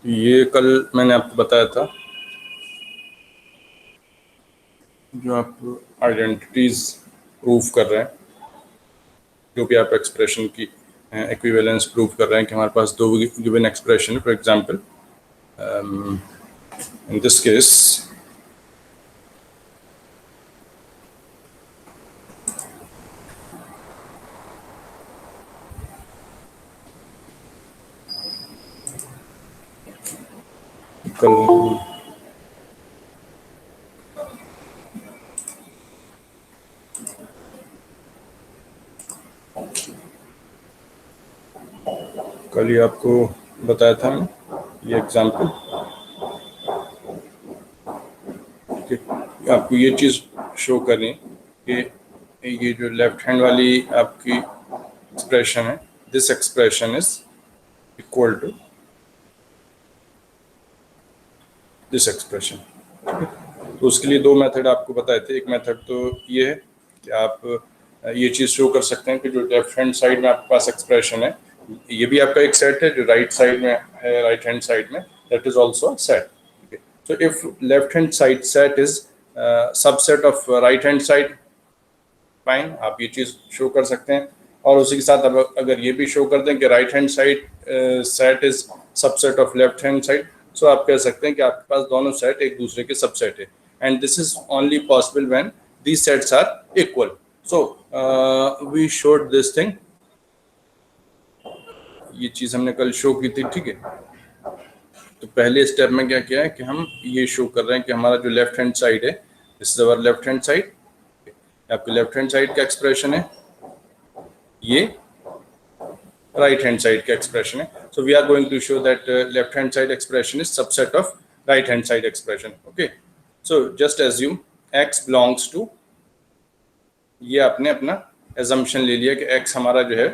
ये कल मैंने आपको बताया था, जो आप आइडेंटिटीज प्रूव कर रहे हैं, जो भी आप एक्सप्रेशन की इक्विवेलेंस प्रूव कर रहे हैं कि हमारे पास दो given expression, for example in this case कल कल ही आपको बताया था ये एग्जांपल कि आपको ये चीज़ शो करनी कि ये जो लेफ्ट हैंड वाली आपकी एक्सप्रेशन है, this expression is equal to this expression. तो उसके लिए दो मेथड आपको बताए थे। एक मेथड तो ये है कि आप ये चीज़ शो कर सकते हैं कि जो लेफ्ट हैंड साइड में आपके पास एक्सप्रेशन है, ये भी आपका एक सेट है, जो राइट साइड में है, राइट हैंड साइड में, that is also set. So if left hand side set is subset of right hand side, fine, आप ये चीज़ शो कर सकते हैं। और उसी के साथ अब अगर ये भी शो कर दें कि right hand side set is subset of left hand side, so आप कह सकते हैं कि आपके पास दोनों सेट एक दूसरे के सबसेट है, and this is only possible when these sets are equal. So we showed this thing, ये चीज़ हमने कल शो की थी, ठीक है। तो पहले स्टेप में क्या किया है कि हम ये शो कर रहे हैं कि हमारा जो लेफ्ट हैंड साइड है, this is our left hand side, आपके लेफ्ट हैंड साइड का एक्सप्रेशन है, ये राइट हैंड साइड का एक्सप्रेशन है। So we are going to show that left hand side expression is subset of right hand side expression. Okay, so just assume x belongs to, ये आपने अपना assumption ले लिया कि x हमारा जो है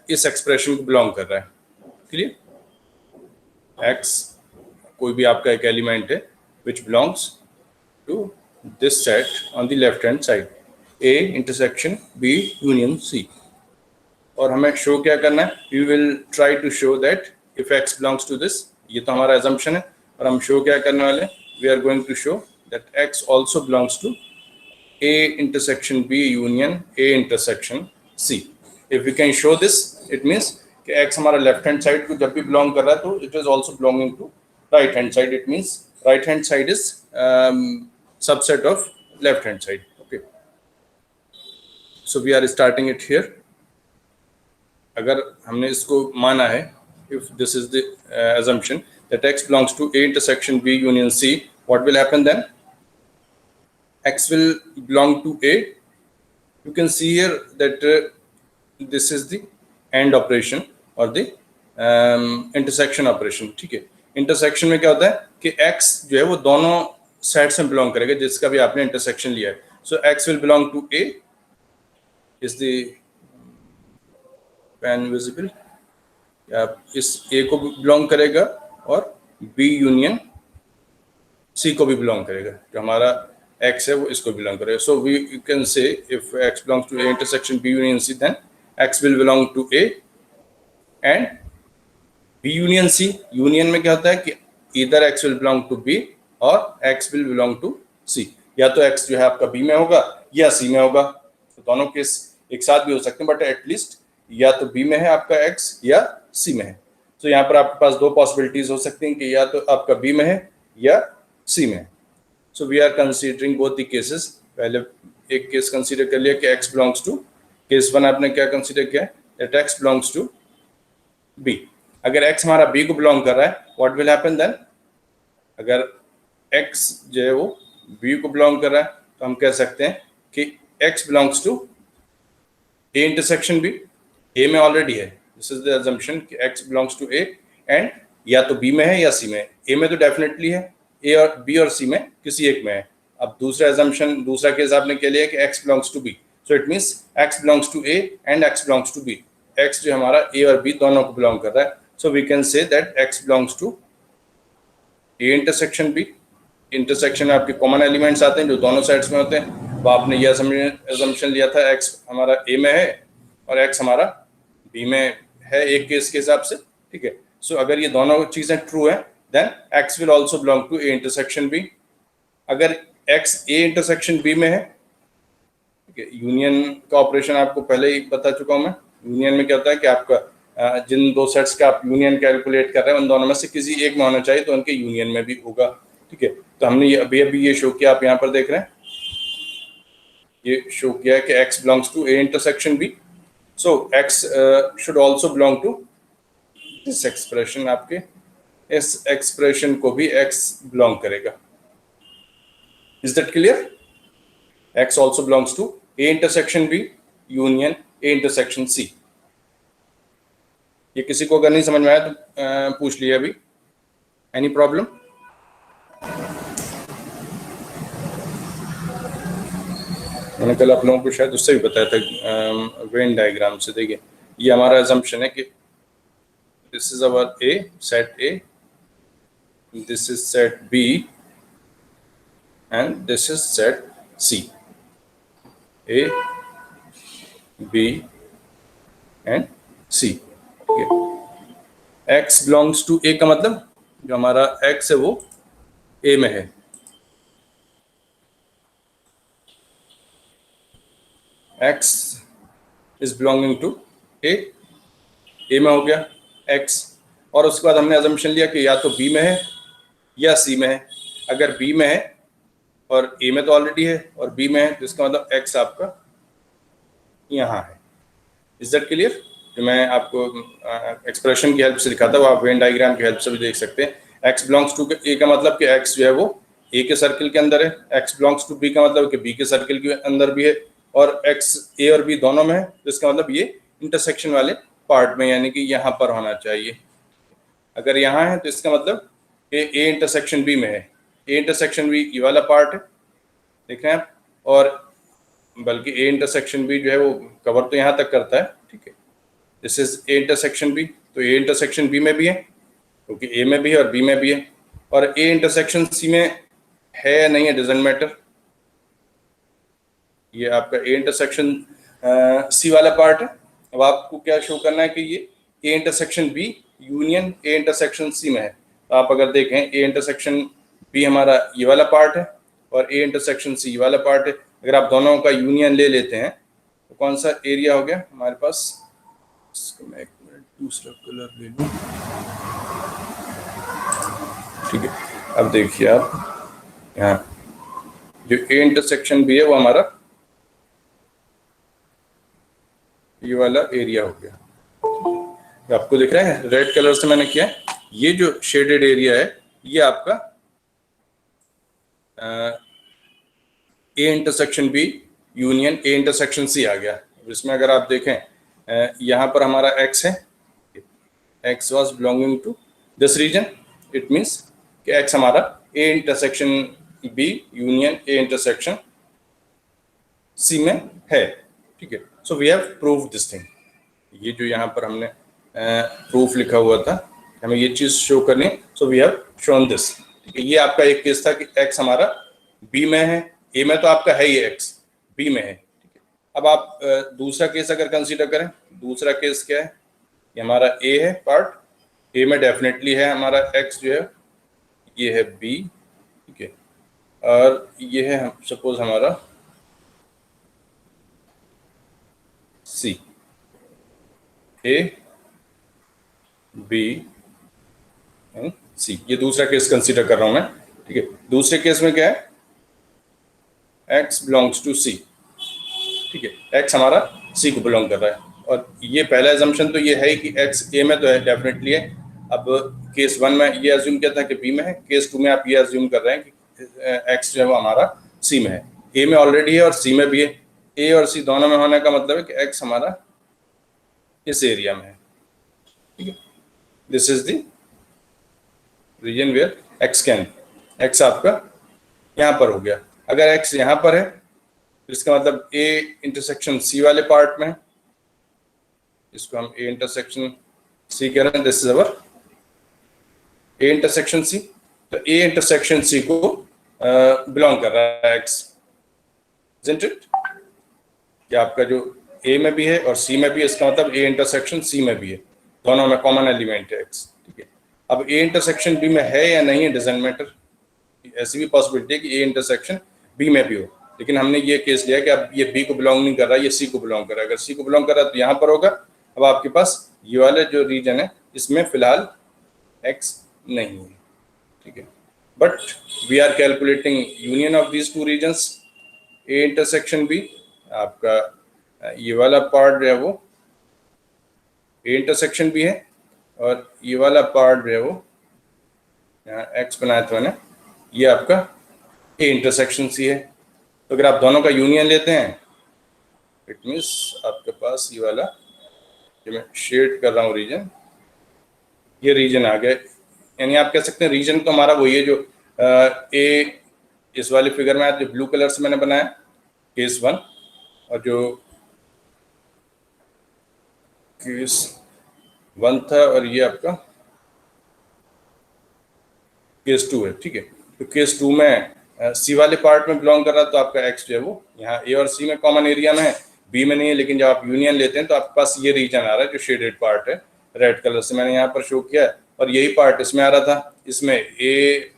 इस एक्सप्रेशन को बिलोंग कर रहा है। क्लियर? x कोई भी आपका एक एलिमेंट है which belongs to this set on the left hand side, a intersection b union c। और हमें शो क्या करना है? We will try to show that if x belongs to this, ये तो हमारा एजम्पशन है, और हम शो क्या करने वाले हैं? We are going to show that x also belongs to a intersection b union a intersection c। If we can show this, it means कि x हमारा लेफ्ट हैंड साइड को जब भी बिलोंग कर रहा है तो it is also belonging to right hand side. It means right hand side is subset of left hand side. Okay, so we are starting it here. अगर हमने इसको माना है, if this is the assumption that x belongs to a intersection b union c, what will happen then? X will belong to a, you can see here that this is the AND operation or the intersection operation। ठीक है, intersection में क्या होता है कि x जो है वो दोनों सेट्स में बिलोंग करेगा जिसका भी आपने इंटरसेक्शन लिया है। So x will belong to a, is the pen visible, इस ए को भी बिलोंग करेगा और बी यूनियन सी को भी बिलोंग करेगा, जो हमारा एक्स है वो इसको बिलोंग करेगा। So we can say if X belongs to A intersection B union C, then X will belong to A and B union C. Union में क्या होता है कि इधर X will belong to B और X will belong to C, या तो x जो है आपका बी में होगा या सी में होगा। तो दोनों केस एक साथ भी हो सकते हैं, बट एटलीस्ट या तो बी में है आपका x या सी में है। तो यहाँ पर आपके पास दो पॉसिबिलिटीज हो सकती हैं कि या तो आपका बी में है या सी में है। So we are considering both the cases. पहले एक केस कंसीडर कर लिया कि x बिलोंग्स टू, केस वन आपने क्या कंसीडर किया that x belongs to b। अगर x हमारा b को बिलोंग कर रहा है, व्हाट विल हैपन देन? अगर x जो है वो b को बिलोंग कर रहा है तो हम कह सकते हैं कि x belongs to a intersection b। A में ऑलरेडी है, दिस इज द अजम्पशन कि x belongs to A, and या तो बी में है या सी में है। ए में तो डेफिनेटली है, ए और बी और सी में किसी एक में है। अब दूसरा अजम्पशन, दूसरा केस आपने कह लिया कि x belongs to B, so it means x belongs to A and x belongs to B. x जो हमारा ए और बी दोनों को बिलोंग कर रहा है, so we can say that x belongs to A intersection B. Intersection में आपके कॉमन एलिमेंट्स आते हैं जो दोनों साइड्स में होते हैं। तो आपने यह अजम्पशन लिया था x हमारा ए में है और x हमारा बी में है एक केस के हिसाब से, ठीक है। सो अगर ये दोनों चीजें ट्रू है then x will also belong to a intersection b। अगर x a इंटरसेक्शन b में है, यूनियन का ऑपरेशन आपको पहले ही बता चुका हूं मैं। यूनियन में क्या होता है कि आपका जिन दो सेट्स का आप यूनियन कैलकुलेट कर रहे हैं उन दोनों में से किसी एक में होना चाहिए, तो उनके यूनियन में भी होगा। ठीक है, तो हमने ये अभी ये शो किया, आप यहाँ पर देख रहे हैं, ये शो किया है कि x belongs to a intersection b, so x should also belong to this expression. आपके इस एक्सप्रेशन को भी x बिलोंग करेगा। Is that clear? x also belongs to a intersection b union a intersection c। ये किसी को अगर नहीं समझ में आया तो पूछ लिया अभी। Any problem? मैंने कल आप लोगों को शायद उससे भी बताया था वेन डायग्राम से। देखिए ये हमारा assumption है कि this is our A, set A, this is set B and this is set C। A, B and C। x belongs to a का मतलब जो हमारा x है वो a में है। x is belonging to a में हो गया x, और उसके बाद हमने अजम्पशन लिया कि या तो b में है या c में है। अगर b में है और a में तो ऑलरेडी है और b में है तो इसका मतलब x आपका यहाँ है। Is that clear? जो मैं आपको एक्सप्रेशन की हेल्प से दिखाता हूँ, आप वेन डायग्राम की हेल्प से भी देख सकते हैं। x बिलोंग्स टू a का मतलब कि x जो है वो a के सर्किल के अंदर है, x बिलोंग्स टू b का मतलब कि b के सर्किल के अंदर भी है, और x a और b दोनों में है, तो इसका मतलब ये इंटरसेक्शन वाले पार्ट में, यानी कि यहाँ पर होना चाहिए। अगर यहाँ है तो इसका मतलब कि a इंटरसेक्शन b में है। a इंटरसेक्शन b ये वाला पार्ट है, देख रहे हैं आप, और बल्कि a इंटरसेक्शन b जो है वो कवर तो यहाँ तक करता है। ठीक है, this is a intersection b, तो a इंटरसेक्शन b में भी है क्योंकि a में भी है और b में भी है, और a इंटरसेक्शन c में है या नहीं है डजंट मैटर। ये आपका a इंटरसेक्शन c वाला पार्ट है। अब आपको क्या शो करना है कि ये a intersection b union a intersection c में है। तो आप अगर देखें a इंटरसेक्शन b हमारा ये वाला पार्ट है और a इंटरसेक्शन c ये वाला पार्ट है। अगर आप दोनों का यूनियन ले लेते हैं तो कौन सा एरिया हो गया हमारे पास? इसको मैं एक मिनट दूसरा कलर ले लूं। ठीक है, अब देखिए आप यहाँ जो a इंटरसेक्शन b है वो हमारा ये वाला एरिया हो गया। आपको दिख रहा है रेड कलर से मैंने किया है। ये जो शेडेड एरिया है ये आपका a intersection b union a intersection c आ गया। इसमें अगर आप देखें यहाँ पर हमारा x है, x was belonging to this region, it means कि x हमारा a intersection b union a intersection c में है। ठीक है, so we have prove this thing. ये जो यहाँ पर हमने प्रूफ लिखा हुआ था, हमें ये चीज शो करनी, so we have shown this. ठीक है, ये आपका एक केस था कि x हमारा b में है, a में तो आपका है ही x, b में है। ठीक है, अब आप दूसरा केस अगर कंसीडर करें, दूसरा केस क्या है? ये हमारा a है पार्ट, a में डेफिनेटली है हमारा x जो है, ये है b। ठीक है, और ये है सपोज हमारा c, a b and c। ये दूसरा केस कंसीडर कर रहा हूं मैं। ठीक है, दूसरे केस में क्या है? x belongs to c। ठीक है, x हमारा c को बिलोंग कर रहा है, और ये पहला एजम्पशन तो ये है कि x a में तो है, डेफिनेटली है। अब केस 1 में ये अज्यूम किया था कि b में है, केस 2 में आप ये अज्यूम कर रहे हैं कि x जो है वो हमारा c में है। a में ऑलरेडी है और c में भी है। a और c दोनों में होने का मतलब है कि x हमारा इस एरिया में है। ठीक है, this is the reason where x can, x आपका यहाँ पर हो गया। अगर x यहाँ पर है तो इसका मतलब a इंटरसेक्शन c वाले पार्ट में है, इसको हम a इंटरसेक्शन c कह रहे हैं। This is our a intersection c, तो a इंटरसेक्शन c को बिलोंग कर रहा है x, isn't it? कि आपका जो a में भी है और c में भी है, इसका मतलब a इंटरसेक्शन c में भी है, दोनों में कॉमन एलिमेंट है x। ठीक है, अब ए इंटरसेक्शन बी में है या नहीं है डजंट मैटर, ऐसी भी पॉसिबिलिटी है कि ए इंटरसेक्शन बी में भी हो, लेकिन हमने ये केस लिया कि अब ये बी को बिलोंग नहीं कर रहा, ये सी को बिलोंग कर रहा है। अगर सी को बिलोंग कर रहा है तो यहाँ पर होगा। अब आपके पास ये वाला जो रीजन है इसमें फिलहाल एक्स नहीं है, ठीक है, but we are calculating union of these two regions, A intersection B, आपका ये वाला पार्ट जो है वो ए इंटरसेक्शन बी है, और ये वाला पार्ट जो है वो यहाँ एक्स बनाया था मैंने, ये आपका ए इंटरसेक्शन सी है। तो अगर आप दोनों का यूनियन लेते हैं इट मीन्स आपके पास ये वाला जो मैं शेड कर रहा हूँ रीजन, ये रीजन आ गया। यानी आप कह सकते हैं रीजन तो हमारा वही है जो ए इस वाले फिगर में जो ब्लू कलर से मैंने बनाया केस 1, और जो केस 1 था, और ये आपका केस 2 है, ठीक है। तो केस 2 में सी वाले पार्ट में बिलोंग कर रहा है, तो आपका एक्स जो है वो यहाँ ए और सी में कॉमन एरिया में है, बी में नहीं है। लेकिन जब आप यूनियन लेते हैं तो आपके पास ये रीजन आ रहा है जो शेडेड पार्ट है, रेड कलर से मैंने यहाँ पर शो किया है, और यही पार्ट इसमें आ रहा था, इसमें ए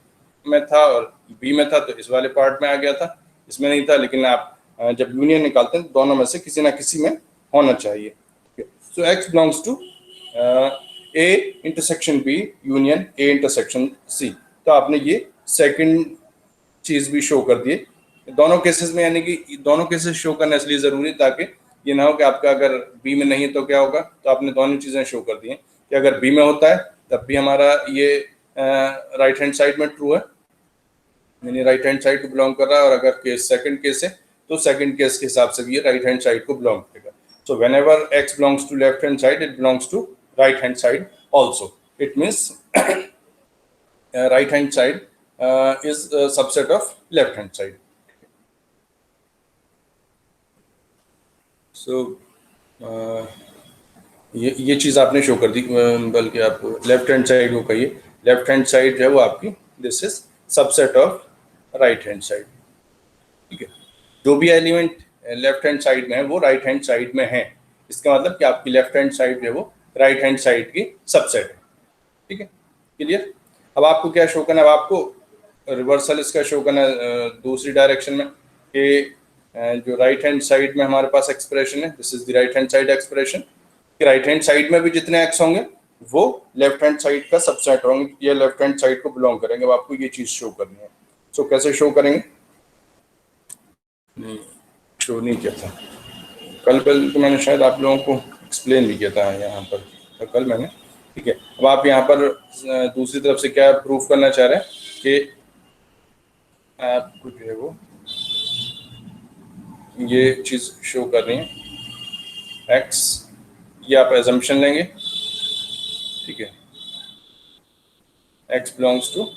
में था और बी में था, तो इस वाले पार्ट में आ गया था, इसमें नहीं था। लेकिन आप जब यूनियन निकालते हैं तो दोनों में से किसी ना किसी में होना चाहिए। So x belongs to A intersection B union A intersection C. तो आपने ये सेकंड चीज भी शो कर दिए दोनों केसेस में, यानी कि दोनों केसेस शो करना इसलिए जरूरी ताकि ये ना हो कि आपका अगर बी में नहीं है तो क्या होगा। तो आपने दोनों चीजें शो कर दी हैं कि अगर बी में होता है तब भी हमारा ये राइट हैंड साइड में ट्रू है, यानी राइट हैंड साइड को बिलोंग कर रहा है, और अगर केस सेकंड केस है तो सेकंड केस के हिसाब से भी ये राइट हैंड साइड को बिलोंग करेगा। So whenever X belongs to left hand side it belongs to right hand side also. It means right hand side is a subset of left hand side. So ये चीज आपने show कर दी, बल्कि आप left hand side को कहिए, left hand side जो है वो आपकी this is subset of right hand side, ठीक है। जो भी एलिमेंट लेफ्ट हैंड साइड में है वो राइट हैंड साइड में है, इसका मतलब कि आपकी लेफ्ट हैंड साइड जो है वो राइट हैंड साइड की सबसेट है, ठीक है, क्लियर। अब आपको क्या शो करना है, अब आपको रिवर्सल इसका शो करना दूसरी डायरेक्शन में कि जो राइट हैंड साइड में हमारे पास एक्सप्रेशन है, this is the right hand side expression, कि राइट हैंड साइड में भी जितने एक्स होंगे वो लेफ्ट हैंड साइड का सबसेट होंगे, ये लेफ्ट हैंड साइड को बिलोंग करेंगे। अब आपको ये चीज शो करनी है। सो कैसे शो करेंगे, शो नहीं किया था कल तो मैंने शायद आप लोगों को एक्सप्लेन भी किया था यहाँ पर, तो कल मैंने, ठीक है। अब आप यहाँ पर दूसरी तरफ से क्या प्रूफ करना चाह रहे हैं कि आपको जो है वो ये चीज शो कर रही है एक्स, ये आप एजम्पशन लेंगे, ठीक है, X belongs to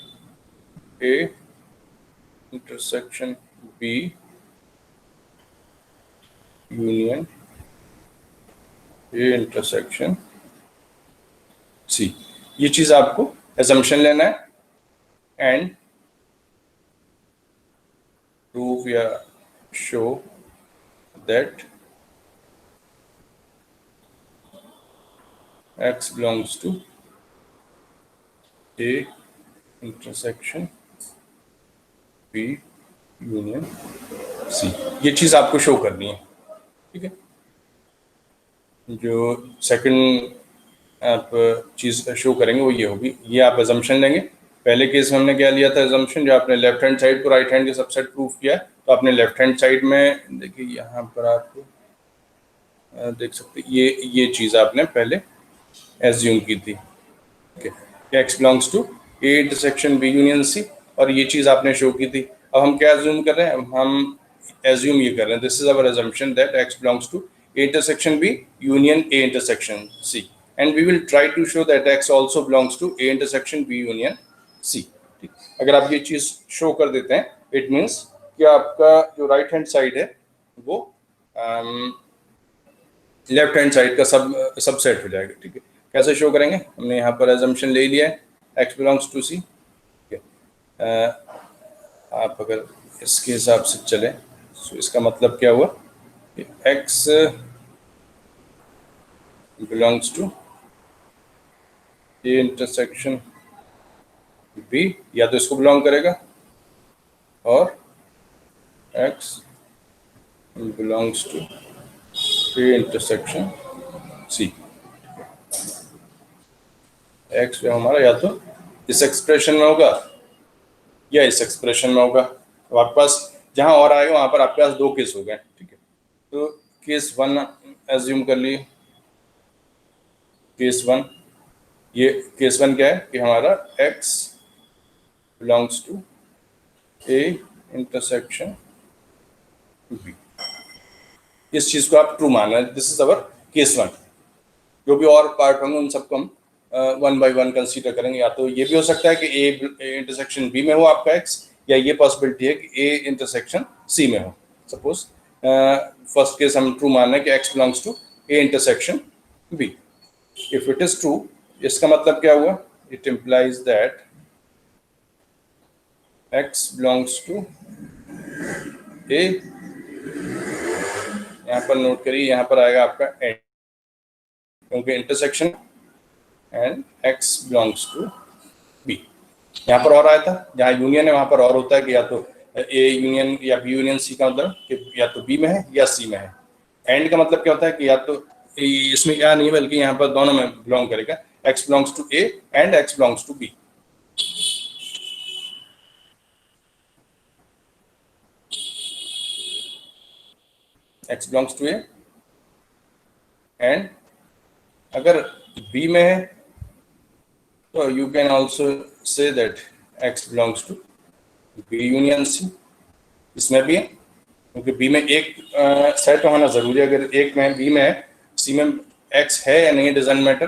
A intersection B union A intersection C, ये चीज आपको एजम्पशन लेना है एंड prove या show that x belongs to A intersection B union C, ये चीज आपको शो करनी है, ठीक है। जो सेकंड आप चीज शो करेंगे वो ये होगी, ये आप एजम्पशन लेंगे। पहले केस में हमने क्या लिया था एजम्पशन, जो आपने लेफ्ट हैंड साइड को राइट हैंड के सबसेट प्रूफ किया, तो आपने लेफ्ट हैंड साइड में देखिए यहाँ पर आपको देख सकते ये चीज आपने पहले एज्यूम की थी, X belongs to A intersection B union C, और ये चीज आपने शो की थी। अब हम क्या एज्यूम कर रहे हैं, हम एज्यूम ये कर रहे हैं, this is our assumption that x belongs to A intersection B union A intersection C, and we will try to show that X also belongs to A intersection B union C, ठीक। अगर आप ये चीज show कर देते हैं it means कि आपका जो राइट हैंड साइड है वो लेफ्ट हैंड साइड का सबसेट हो जाएगा, ठीक है। कैसे शो करेंगे, हमने यहाँ पर एजम्पशन ले लिया है एक्स बिलोंग्स टू सी, ठीक है। आप अगर इसके हिसाब से चलें तो इसका मतलब क्या हुआ, x belongs to A intersection B या तो इसको बिलोंग करेगा और x belongs to A intersection C. X जो हमारा या तो इस एक्सप्रेशन में होगा या इस एक्सप्रेशन में होगा। तो आपके पास जहां और आएगा वहां पर आपके पास दो केस हो गए, ठीक है। तो केस वन एज्यूम कर लिए। केस वन, ये केस वन क्या है कि हमारा x belongs to A intersection B. इस चीज को आप ट्रू मान रहे हैं, this is our case one. जो भी और पार्ट होंगे उन सबको हम वन बाय वन कंसीडर करेंगे। या तो ये भी हो सकता है कि ए इंटरसेक्शन बी में हो आपका एक्स, या ये पॉसिबिलिटी है कि ए इंटरसेक्शन सी में हो। सपोज फर्स्ट केस हम ट्रू मान रहे हैं कि x belongs to A intersection B. If it is true, इसका मतलब क्या हुआ? It implies that x belongs to A, यहाँ पर नोट करिए, यहाँ पर आएगा आपका एंड, क्योंकि intersection and x belongs to B. यहाँ पर और आया था, जहाँ यूनियन है वहां पर और होता है कि या तो ए यूनियन या बी यूनियन सी का मतलब कि या तो बी में है या सी में है। एंड का मतलब क्या होता है कि या तो इसमें क्या नहीं बल्कि यहाँ पर दोनों में बिलोंग करेगा, x belongs to A and x belongs to B. X belongs to A and अगर बी में है तो you can also say that x belongs to B union C. इसमें भी है क्योंकि बी में एक सेट होना जरूरी है। अगर एक में बी में है, सी में एक्स है या नहीं doesn't matter,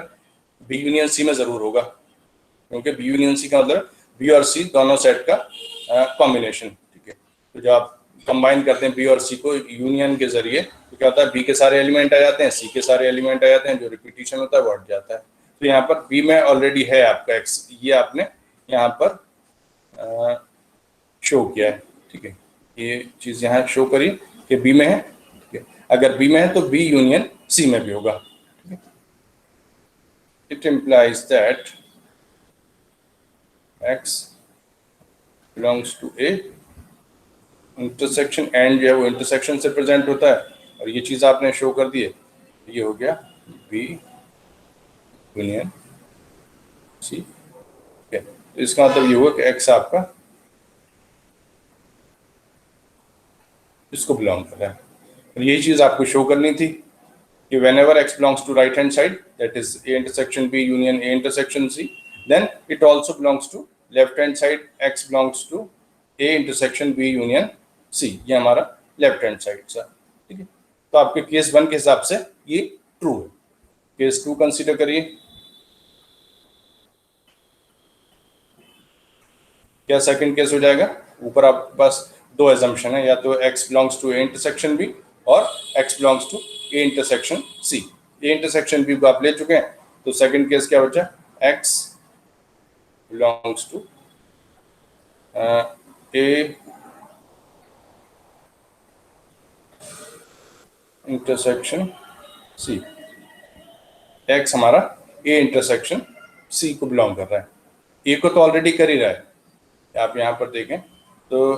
B union C में जरूर होगा, क्योंकि बी यूनियन सी का मतलब बी और सी दोनों सेट का कॉम्बिनेशन, ठीक है। तो जब आप कंबाइन करते हैं बी और सी को यूनियन के जरिए, तो क्या होता है, बी के सारे एलिमेंट आ जाते हैं, सी के सारे एलिमेंट आ जाते हैं, जो रिपीटिशन होता है वो हट जाता है। तो यहाँ पर बी में ऑलरेडी है आपका एक्स, ये आपने यहाँ पर शो किया है, ठीक है। ये चीज यहाँ शो करी कि बी में है, ठीक है। अगर बी में है तो बी यूनियन सी में भी होगा, ठीक है। It implies that x belongs to A intersection, and जो है वो इंटरसेक्शन से प्रेजेंट होता है, और ये चीज आपने शो कर दी है। ये हो गया बी यूनियन सी, ठीक है। तो इसका मतलब ये हुआ कि एक्स आपका इसको बिलोंग कर रहा है। और यही चीज आपको शो करनी थी कि whenever x belongs to right hand side, that is a intersection b union a intersection c, then it also belongs to left hand side, x belongs to a intersection b union c। ये हमारा left hand side था, ठीक है। तो आपके case one के हिसाब से ये ट्रू है। केस टू कंसीडर करिए। क्या सेकंड केस हो जाएगा? ऊपर आपके पास दो एजम्पशन है, या तो x belongs to A intersection B और x belongs to A intersection C. A intersection B को आप ले चुके हैं, तो सेकंड केस क्या बचा? x belongs to A intersection C. x हमारा ए इंटरसेक्शन सी को बिलोंग कर रहा है, ए को तो ऑलरेडी कर ही रहा है। आप यहाँ पर देखें तो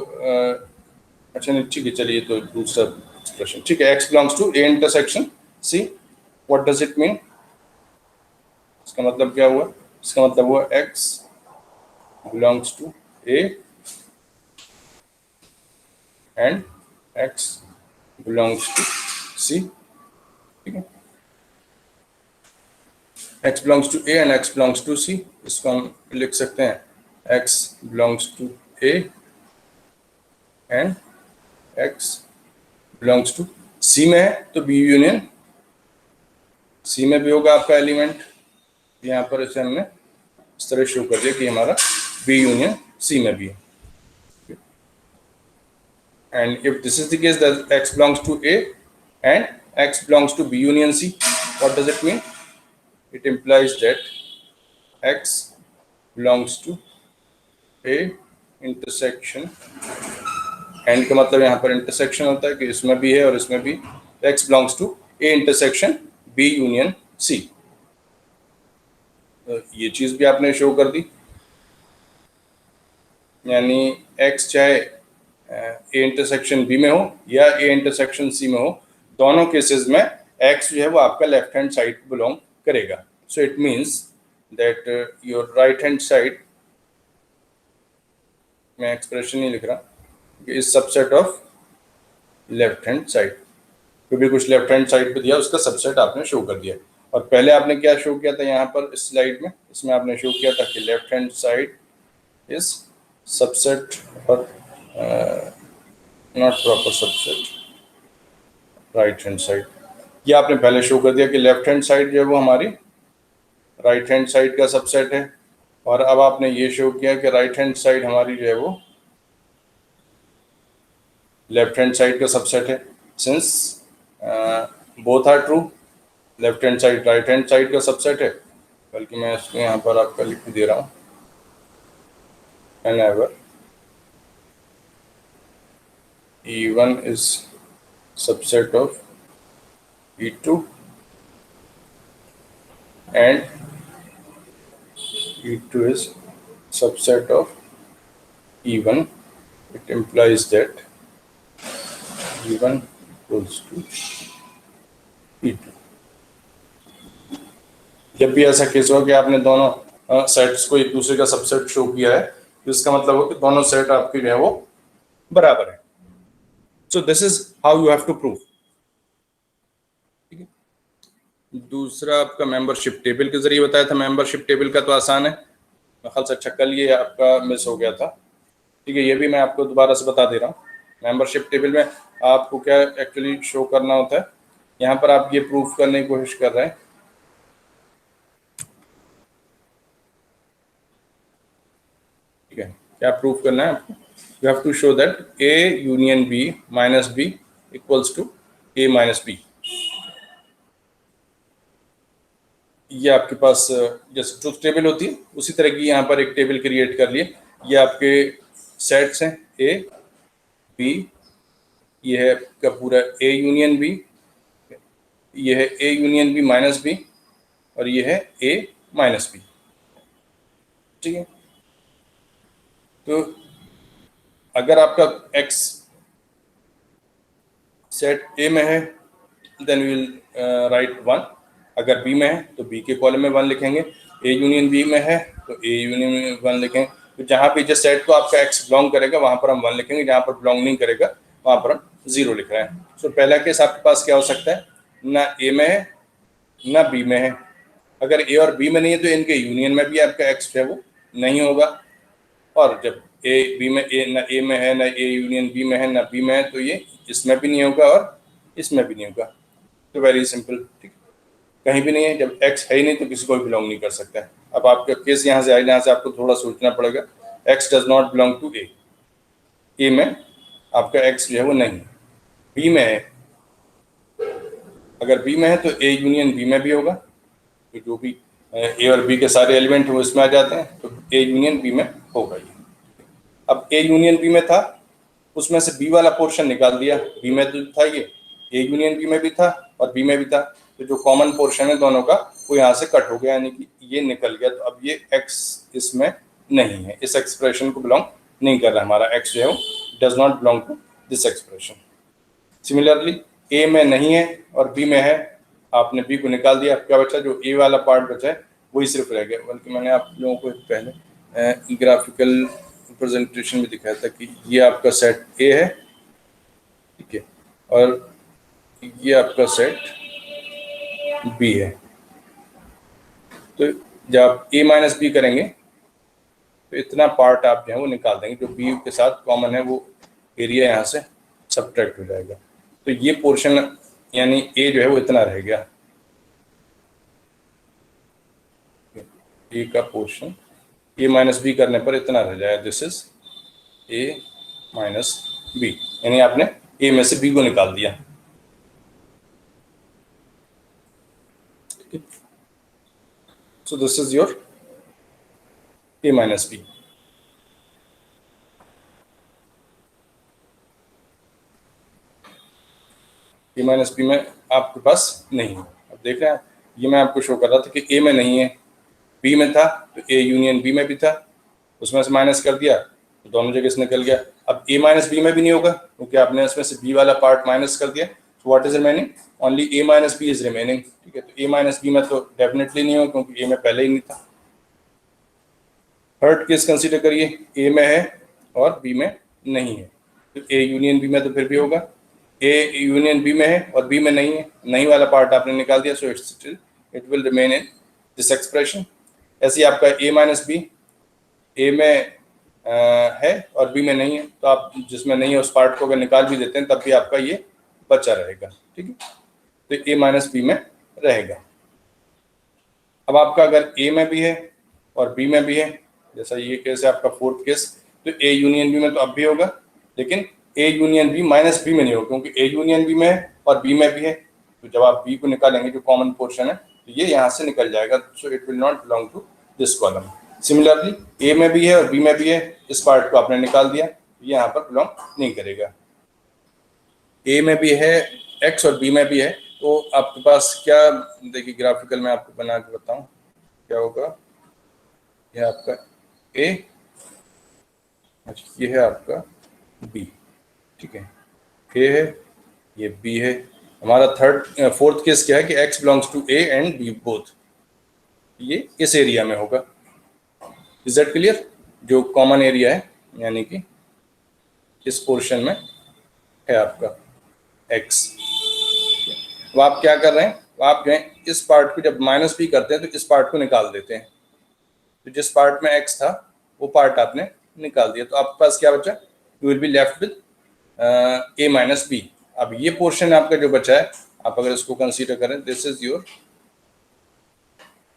अच्छा नहीं, ठीक है, चलिए तो दूसरा एक्सप्रेशन, ठीक है। x belongs to A intersection C, what does it mean? इसका मतलब क्या हुआ? इसका मतलब हुआ x belongs to A and x belongs to C, ठीक है। x belongs to A and x belongs to C, इसको हम लिख सकते हैं x belongs to A and x belongs to C में है तो b यूनियन सी में भी होगा आपका एलिमेंट। यहाँ पर इसे हमने इस तरह शो कर दिया कि हमारा b यूनियन सी में भी है। And if this is the case that x belongs to a and x belongs to b union c, what does it mean? It implies that x belongs to a intersection, and का मतलब यहाँ पर intersection होता है कि इसमें भी है और इसमें भी, x belongs to a intersection b union c। तो ये चीज भी आपने शो कर दी। यानी x चाहे ए इंटरसेक्शन बी में हो या ए इंटरसेक्शन सी में हो, दोनों केसेस में x जो है वो आपका लेफ्ट हैंड साइड को बिलोंग करेगा. So it means that your right hand side, मैं एक्सप्रेशन नहीं लिख रहा, is subset of left hand side. क्योंकि कुछ लेफ्ट हैंड साइड पे दिया, उसका सबसेट आपने शो कर दिया. और पहले आपने क्या शो किया था यहाँ पर इस स्लाइड में, इसमें आपने शो किया था कि left hand side is subset और not proper subset right hand side. ये आपने पहले शो कर दिया कि लेफ्ट हैंड साइड जो है वो हमारी राइट हैंड साइड का सबसेट है. और अब आपने ये शो किया कि राइट हैंड साइड हमारी जो है वो लेफ्ट हैंड साइड का सबसेट है. Since both are true, left hand side right hand side का सबसेट है. बल्कि मैं इसको यहाँ पर आपका लिख दे रहा हूँ, whenever E1 is subset of E2 and E2 is subset of E1, it implies that E1 equals to E2. जब भी ऐसा केस हो कि आपने दोनों सेट्स को एक दूसरे का सबसेट शो किया है, तो इसका मतलब हो कि दोनों सेट आपके जो है वो बराबर है. So this is how you have to prove. ठीक है. दूसरा आपका मेंबरशिप टेबल के जरिए बताया था. मेंबरशिप टेबल का तो आसान है, मेरे ख्याल से अच्छा कल ये आपका मिस हो गया था. ठीक है, ये भी मैं आपको दोबारा से बता दे रहा हूँ. मेंबरशिप टेबल में आपको क्या एक्चुअली शो करना होता है, यहाँ पर आप ये प्रूफ करने की कोशिश कर रहे हैं. ठीक है, क्या प्रूफ करना है आपको? You have to show that A union B minus B equals to A minus B. ये आपके पास जैसे ट्रुथ टेबल होती है उसी तरह की यहाँ पर एक टेबल क्रिएट कर लिए. ये आपके सेट्स हैं ए बी, ये है का पूरा ए यूनियन बी, ये है A union B minus B, और ये है ए माइनस बी. ठीक है, तो अगर आपका x सेट A में है देन वी विल राइट 1. अगर B में है तो B के कॉलम में 1 लिखेंगे. A यूनियन B में है तो A यूनियन में 1 लिखेंगे. तो जहाँ पे जिस सेट को आपका x बिलोंग करेगा वहाँ पर हम 1 लिखेंगे, जहाँ पर बिलोंग नहीं करेगा वहाँ पर हम 0 लिख रहे हैं. सो पहला केस आपके पास क्या हो सकता है, ना A में है ना B में है. अगर A और B में नहीं है तो इनके यूनियन में भी आपका x है वो नहीं होगा. और जब ए बी में ना ए में है ना ए यूनियन बी में है ना बी में है, तो ये इसमें भी नहीं होगा और इसमें भी नहीं होगा. तो वेरी सिंपल. ठीक, कहीं भी नहीं है. जब x है ही नहीं तो किसी को भी बिलोंग नहीं कर सकता है. अब आपका केस यहाँ से आए, यहाँ से आपको थोड़ा सोचना पड़ेगा. x does not belong to A. A में आपका x जो है वो नहीं. बी में है, अगर बी में है तो ए यूनियन बी में भी होगा. तो जो भी ए और बी के सारे एलिमेंट हैं वो इसमें आ जाते हैं, तो ए यूनियन बी में होगा. ये अब ए यूनियन बी में था, उसमें से बी वाला पोर्शन निकाल दिया. बी में तो था ये, ए यूनियन बी में भी था और बी में भी था, तो जो कॉमन पोर्शन है दोनों का वो यहाँ से कट हो गया, यानी कि ये निकल गया. तो अब ये x इसमें नहीं है, इस एक्सप्रेशन को बिलोंग नहीं कर रहा. हमारा x जो है does not belong to this expression. Similarly A में नहीं है और बी में है, आपने बी को निकाल दिया. क्या बचा? जो ए वाला पार्ट बचा है वही सिर्फ रह गया. बल्कि मैंने आप लोगों को पहले ग्राफिकल प्रेजेंटेशन में दिखाया था कि ये आपका सेट ए है, ठीक है, और ये आपका सेट बी है. तो जब आप ए माइनस बी करेंगे तो इतना पार्ट आप जो है वो निकाल देंगे. जो बी के साथ कॉमन है वो एरिया यहाँ से सब्ट्रैक्ट हो जाएगा. तो ये पोर्शन यानी ए जो है वो इतना रह गया. ए का पोर्शन ए माइनस बी करने पर इतना रह जाएगा. This is A minus B, यानी आपने ए में से बी को निकाल दिया. So this is your A minus B. A minus B में आपके पास नहीं है. अब देख रहे हैं, ये मैं आपको शो कर रहा था कि ए में नहीं है, बी में था, तो ए यूनियन बी में भी था, उसमें से माइनस कर दिया दोनों जगह से निकल गया। अब a माइनस बी में भी नहीं होगा क्योंकि आपने इसमें से b वाला पार्ट माइनस कर दिया। तो what is remaining, only a minus B is remaining, ठीक है। तो a माइनस बी में तो डेफिनेटली नहीं होगा क्योंकि a में पहले ही नहीं था। थर्ड केस कंसीडर करिए, a में है और b में नहीं है। तो a यूनियन b में तो फिर भी होगा, a यूनियन b में है और b में नहीं है, नहीं वाला पार्ट आपने निकाल दिया, सो it will remain in this expression. ऐसे ही आपका a माइनस बी a में है और b में नहीं है, तो आप जिसमें नहीं है उस पार्ट को अगर निकाल भी देते हैं तब भी आपका ये बचा रहेगा, ठीक है। तो a माइनस बी में रहेगा। अब आपका अगर a में भी है और b में भी है, जैसा ये केस है आपका फोर्थ केस, तो a यूनियन b में तो अब भी होगा, लेकिन a union b minus b में नहीं होगा क्योंकि a यूनियन b में है और b में भी है। तो जब आप b को निकालेंगे जो कॉमन पोर्शन है तो ये यहाँ से निकल जाएगा, so it will not belong to this column. Similarly a में भी है और b में भी है, इस पार्ट को आपने निकाल दिया, ये यहाँ पर बिलोंग नहीं करेगा। a में भी है x और b में भी है, तो आपके पास क्या, देखिए ग्राफिकल में आपको बना के बताऊं क्या होगा। यह आपका a, ये है आपका b, ठीक है, a है, ये b है। हमारा फोर्थ केस क्या है कि x belongs to a and b both, ये इस एरिया में होगा। Is that clear? जो कॉमन एरिया है यानी कि इस पोर्शन में है आपका x। तो आप क्या कर रहे हैं, आप जो है इस पार्ट को जब माइनस b करते हैं तो इस पार्ट को निकाल देते हैं। तो जिस पार्ट में x था वो पार्ट आपने निकाल दिया, तो आपके पास क्या बचा, you will be left with a minus B. अब ये पोर्शन आपका जो बचा है, आप अगर इसको कंसीडर करें, this is your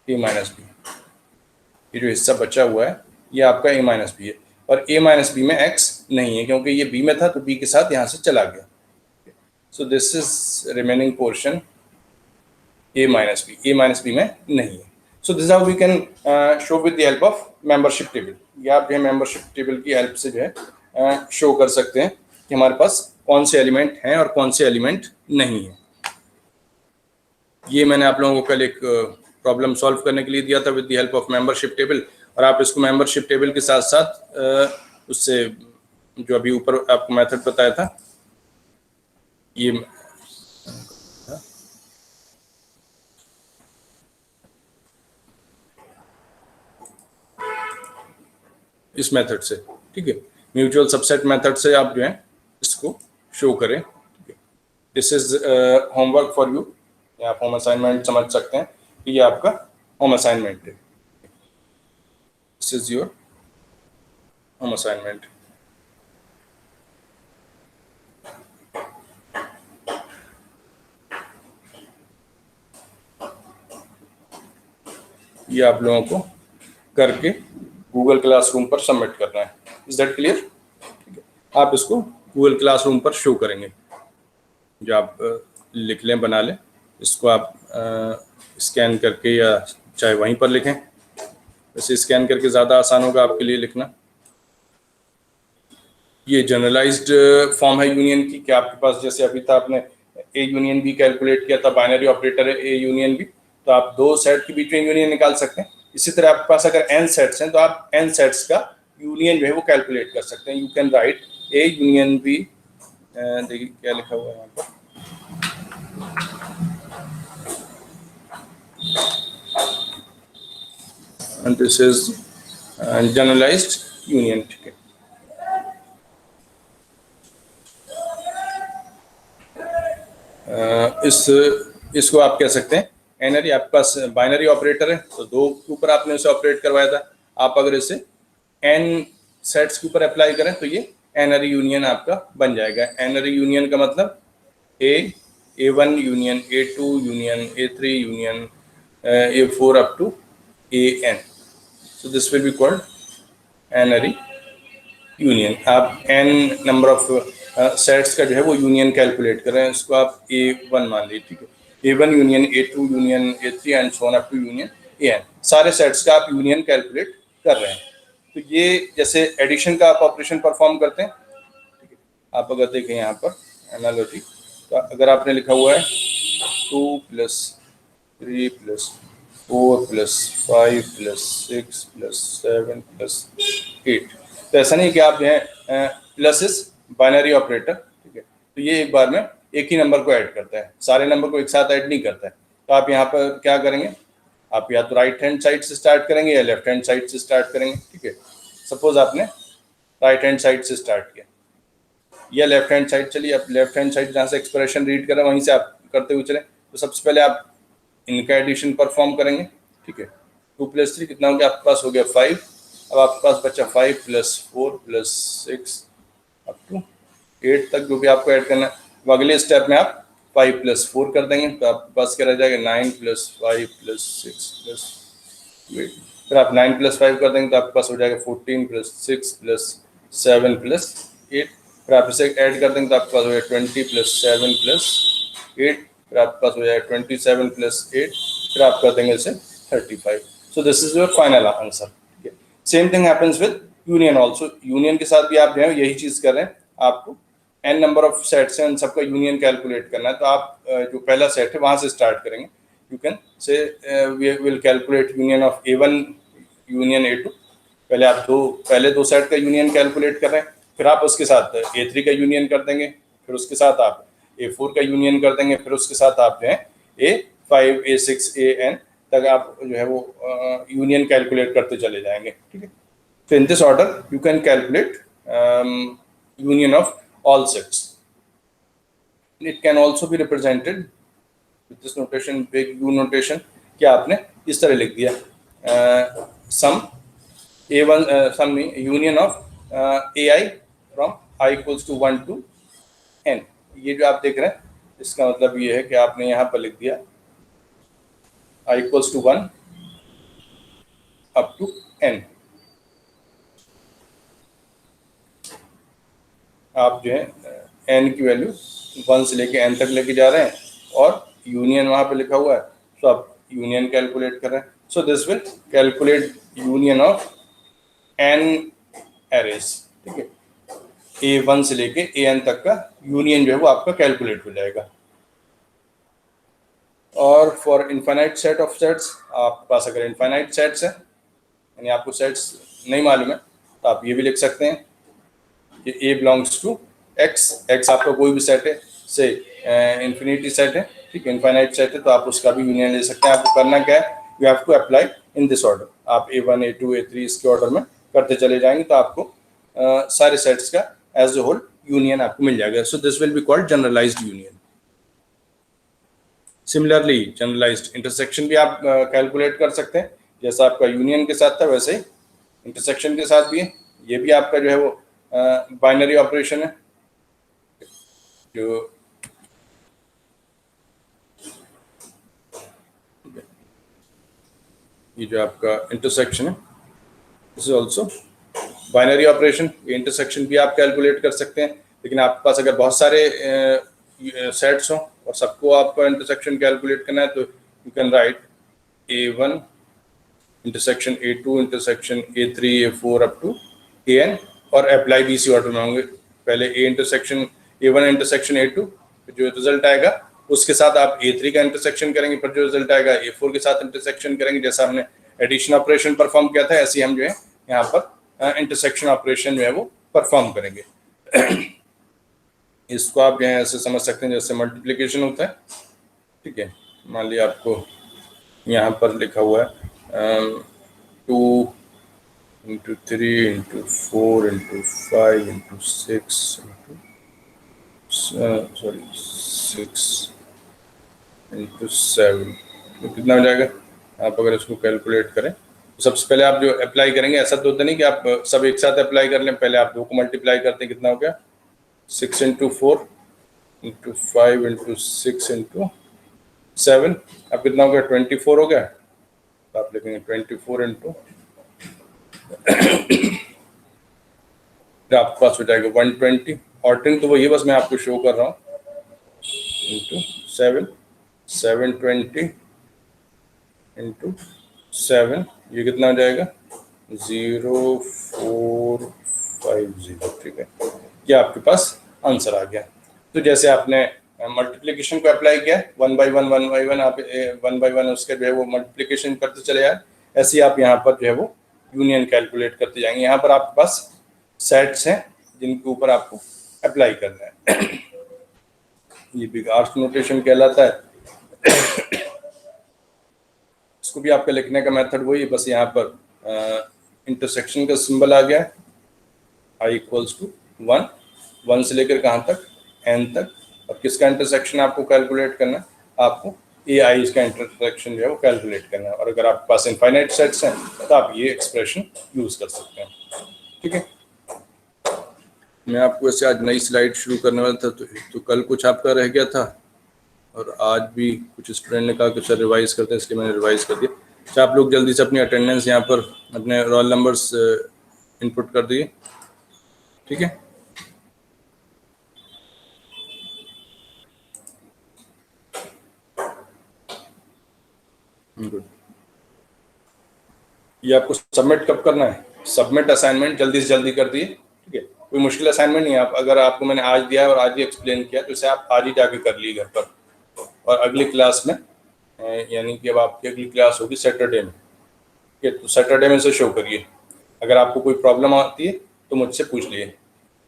a minus B. ये जो हिस्सा बचा हुआ है ये आपका a माइनस बी है, और a माइनस बी में x नहीं है क्योंकि ये b में था तो b के साथ यहाँ से चला गया। So this is remaining portion a minus B में नहीं है। So this how we can show with the help of membership table. या आप जो है मेंबरशिप टेबल की हेल्प से जो है शो कर सकते हैं कि हमारे पास कौन से एलिमेंट हैं और कौन से एलिमेंट नहीं है। ये मैंने आप लोगों को कल एक प्रॉब्लम सॉल्व करने के लिए दिया था with the help of membership table, और आप इसको मेंबरशिप टेबल के साथ साथ उससे जो अभी ऊपर आपको मेथड बताया था, ये इस मेथड से, ठीक है, म्यूचुअल सबसेट मेथड से आप जो है इसको शो करें। This is homework for you, आप होम असाइनमेंट समझ सकते हैं कि ये आपका होम असाइनमेंट है। This is your home assignment. ये आप लोगों को करके गूगल क्लासरूम पर सबमिट करना है। Is that clear? आप इसको गूगल क्लासरूम पर शो करेंगे, जो आप लिख लें, बना लें, इसको आप स्कैन करके या चाहे वहीं पर लिखें, वैसे स्कैन करके ज़्यादा आसान होगा आपके लिए लिखना। ये जनरलाइज्ड फॉर्म है यूनियन की, कि आपके पास जैसे अभी था आपने ए यूनियन बी कैलकुलेट किया था, बाइनरी ऑपरेटर है ए यूनियन बी, तो आप दो सेट के बीच में यूनियन निकाल सकते हैं। इसी तरह आपके पास अगर एन सेट्स हैं तो आप एन सेट्स का यूनियन जो है वो कैलकुलेट कर सकते हैं। You can write A union B, देखिए क्या लिखा हुआ है यहाँ पर, and this is generalized union, ठीक है। इसको आप कह सकते हैं एनरी। आपके पास बाइनरी ऑपरेटर है तो दो के ऊपर आपने उसे ऑपरेट करवाया था, आप अगर इसे एन सेट्स के ऊपर अप्लाई करें तो ये एनरी यूनियन आपका बन जाएगा। एनरी यूनियन का मतलब A1 union A2 union A3 union A4 up to AN। So this will be called n-ary union. आप n नंबर ऑफ सेट्स का जो है वो यूनियन कैलकुलेट कर रहे हैं, इसको आप A1 मान लीजिए, ठीक है। A1 union A2 union A3 and so on up to union AN, सारे सेट्स का आप यूनियन कैलकुलेट कर रहे हैं। तो ये जैसे एडिशन का आप ऑपरेशन परफॉर्म करते हैं, ठीक है। आप अगर देखें यहाँ पर एनालॉजी, तो अगर आपने लिखा हुआ है 2 + 3 + 4 + 5 + 6 + 7 + 8, तो ऐसा नहीं कि आप जो है प्लस इज बाइनरी ऑपरेटर, ठीक है, तो ये एक बार में एक ही नंबर को ऐड करता है, सारे नंबर को एक साथ ऐड नहीं करता है। तो आप यहाँ पर क्या करेंगे, आप या तो राइट हैंड साइड से स्टार्ट करेंगे या लेफ्ट हैंड साइड से स्टार्ट करेंगे, ठीक है। सपोज आपने राइट हैंड साइड से स्टार्ट किया या लेफ्ट हैंड साइड, चलिए आप लेफ्ट हैंड साइड जहाँ से एक्सप्रेशन रीड करें वहीं से आप करते हुए चले। तो सबसे पहले आप इनका एडिशन परफॉर्म करेंगे, ठीक है। 2 + 3 कितना हो गया आपके पास, हो गया 5। अब आपके पास बचा 5 + 4 + 6 अप टू 8 तक जो भी आपको ऐड करना है। अब अगले स्टेप में आप 5 + 4 कर देंगे, तो आपके पास क्या रह जाएगा, 9 + 5 + 6 + 8। फिर आप 9 + 5 कर देंगे तो आपके पास हो जाएगा 14 + 6 + 7 + 8। फिर आप इसे ऐड कर देंगे तो आपके पास हो जाएगा 20 + 7 + 8। फिर आपके पास हो जाएगा 27 + 8। फिर आप कर देंगे इसे 35। सो this is your final answer. Same thing happens with union also. Union के साथ भी आप जो है यही चीज कर रहे हैं, आपको n नंबर ऑफ सेट्स हैं, उन सबका यूनियन कैलकुलेट करना है। तो आप जो पहला सेट है वहां से स्टार्ट करेंगे। You can say we will calculate union of A1 union A2। पहले दो सेट का यूनियन कैलकुलेट कर रहे हैं, फिर आप उसके साथ A3 का यूनियन कर देंगे, फिर उसके साथ आप A4 का यूनियन कर देंगे, फिर उसके साथ आप जो है A5 A6 AN तक आप जो है वो यूनियन कैलकुलेट करते चले जाएंगे, ठीक है। So in this order you can calculate union of all sets. It can also be represented with this notation, big U notation, कि आपने इस तरह लिख दिया sum A1 sum union of AI from I equals to 1 to n। ये जो आप देख रहे हैं इसका मतलब ये है कि आपने यहाँ पर लिख दिया I equals to 1 up to n। आप जो है n की वैल्यू 1 से लेके n तक लेके जा रहे हैं और यूनियन वहाँ पे लिखा हुआ है, तो आप यूनियन कैलकुलेट कर रहे हैं। सो this will calculate union of n arrays, ठीक है। A1 से लेके AN तक का यूनियन जो है वो आपका कैलकुलेट हो जाएगा। और for infinite set of sets, आपके पास अगर इनफाइनाइट सेट्स है यानी आपको सेट्स नहीं मालूम है, तो आप ये भी लिख सकते हैं कि A बिलोंग्स टू X आपका कोई भी सेट है, से इन्फिनिटी सेट है, ठीक है, इनफाइनाइट सेट है, तो आप उसका भी यूनियन ले सकते हैं। आपको करना क्या है, you have to apply in this order. आप A1 A2 A3 इसके ऑर्डर में करते चले जाएंगे तो आपको सारे सेट्स का एज ए होल यूनियन आपको मिल जाएगा। So this will be called generalised union. Similarly generalised intersection भी आप कैलकुलेट कर सकते हैं, जैसा आपका यूनियन के साथ था वैसे ही इंटरसेक्शन के साथ भी है। ये भी आपका जो है वो बाइनरी ऑपरेशन है, जो ये जो आपका इंटरसेक्शन है this is also binary operation. ये इंटरसेक्शन भी आप कैलकुलेट कर सकते हैं, लेकिन आपके पास अगर बहुत सारे सेट्स हों और सबको आपको इंटरसेक्शन कैलकुलेट करना है तो you can write A1 intersection A2 intersection A3 A4 up to AN और अप्लाई भी इसी ऑर्डर में होंगे। पहले A1 इंटरसेक्शन A2, जो रिजल्ट आएगा उसके साथ आप A3 का इंटरसेक्शन करेंगे, फिर जो रिजल्ट आएगा A4 के साथ इंटरसेक्शन करेंगे। जैसा हमने एडिशन ऑपरेशन परफॉर्म किया था ऐसे ही हम जो है यहाँ पर इंटरसेक्शन ऑपरेशन जो है वो परफॉर्म करेंगे। इसको आप जो है ऐसे समझ सकते हैं जैसे मल्टीप्लिकेशन होता है, ठीक है। मान लिया आपको यहाँ पर लिखा हुआ है 2 into 3 into 4 into 5 into 6 into 6 into 7, तो कितना हो जाएगा। आप अगर इसको कैलकुलेट करें तो सबसे पहले आप जो अप्लाई करेंगे, ऐसा तो होता नहीं कि आप सब एक साथ अप्लाई कर लें, पहले आप दो को मल्टीप्लाई करते हैं, कितना हो गया 6 into 4 into 5 into 6 into 7, अब कितना हो गया 24 हो गया। तो आप लिखेंगे 24 into आपके पास हो जाएगा 120। ऑर्डरिंग तो वही है, बस मैं आपको शो कर रहा हूँ, इंटू 720 इंटू 7, ये कितना हो जाएगा 0450, ठीक है। ये आपके पास आंसर आ गया। तो जैसे आपने मल्टीप्लिकेशन को अप्लाई किया 1 by 1 आप 1 by 1 उसके जो है वो मल्टीप्लिकेशन करते चले आए, ऐसे ही आप यहाँ पर जो है वो यूनियन कैलकुलेट करते जाएंगे। यहाँ पर आपके पास सेट्स हैं जिनके ऊपर आपको अप्लाई करना है। ये बिग आर्क नोटेशन कहलाता है। इसको भी आपका लिखने का मेथड वही, बस यहाँ पर इंटरसेक्शन का सिंबल आ गया है, i इक्वल्स टू 1, 1 से लेकर कहाँ तक, n तक। और किसका इंटरसेक्शन आपको कैलकुलेट करना है, आपको ए आई का इंटरसेक्शन जो है वो कैलकुलेट करना है। और अगर आपके पास इनफाइनाइट सेट्स हैं तो आप ये एक्सप्रेशन यूज कर सकते हैं, ठीक है। मैं आपको ऐसे आज नई स्लाइड शुरू करने वाला था, तो कल कुछ आपका रह गया था और आज भी कुछ स्टूडेंट ने कहा कि सर रिवाइज करते हैं, इसलिए मैंने रिवाइज कर दिया। अच्छा, आप लोग जल्दी से अपनी अटेंडेंस यहाँ पर अपने रोल नंबर्स इनपुट कर दिए, ठीक है। गुड। ये आपको सबमिट कब करना है, सबमिट असाइनमेंट जल्दी से जल्दी कर दिए, ठीक है। कोई मुश्किल असाइनमेंट नहीं है। आप अगर आपको मैंने आज दिया और आज ही एक्सप्लेन किया तो इसे आप आज ही जाके कर लिए घर पर, और अगली क्लास में यानी कि अब आपकी अगली क्लास होगी सैटरडे में, ठीक है। तो सैटरडे में से शो करिए। अगर आपको कोई प्रॉब्लम आती है तो मुझसे पूछ लिए।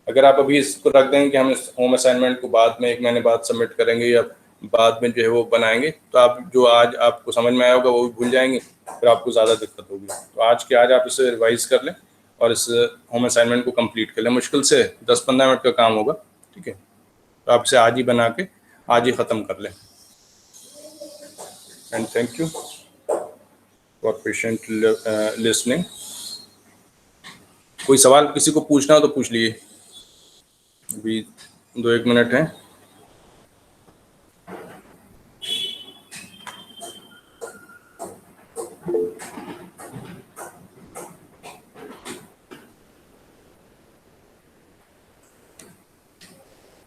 अगर आप अभी इसको रख देंगे कि हम इस होम असाइनमेंट को बाद में 1 महीने बाद सबमिट करेंगे या बाद में जो है वो बनाएंगे, तो आप जो आज आपको समझ में आया होगा वो भी भूल जाएंगे, फिर आपको ज़्यादा दिक्कत होगी। तो आज के आज आप इसे रिवाइज कर लें और इस होम असाइनमेंट को कंप्लीट कर लें। मुश्किल से 10-15 मिनट का काम होगा, ठीक है। तो आप इसे आज ही बना के आज ही ख़त्म कर लें। And thank you for patient listening. कोई सवाल किसी को पूछना हो तो पूछ लिए, अभी 2-1 मिनट हैं।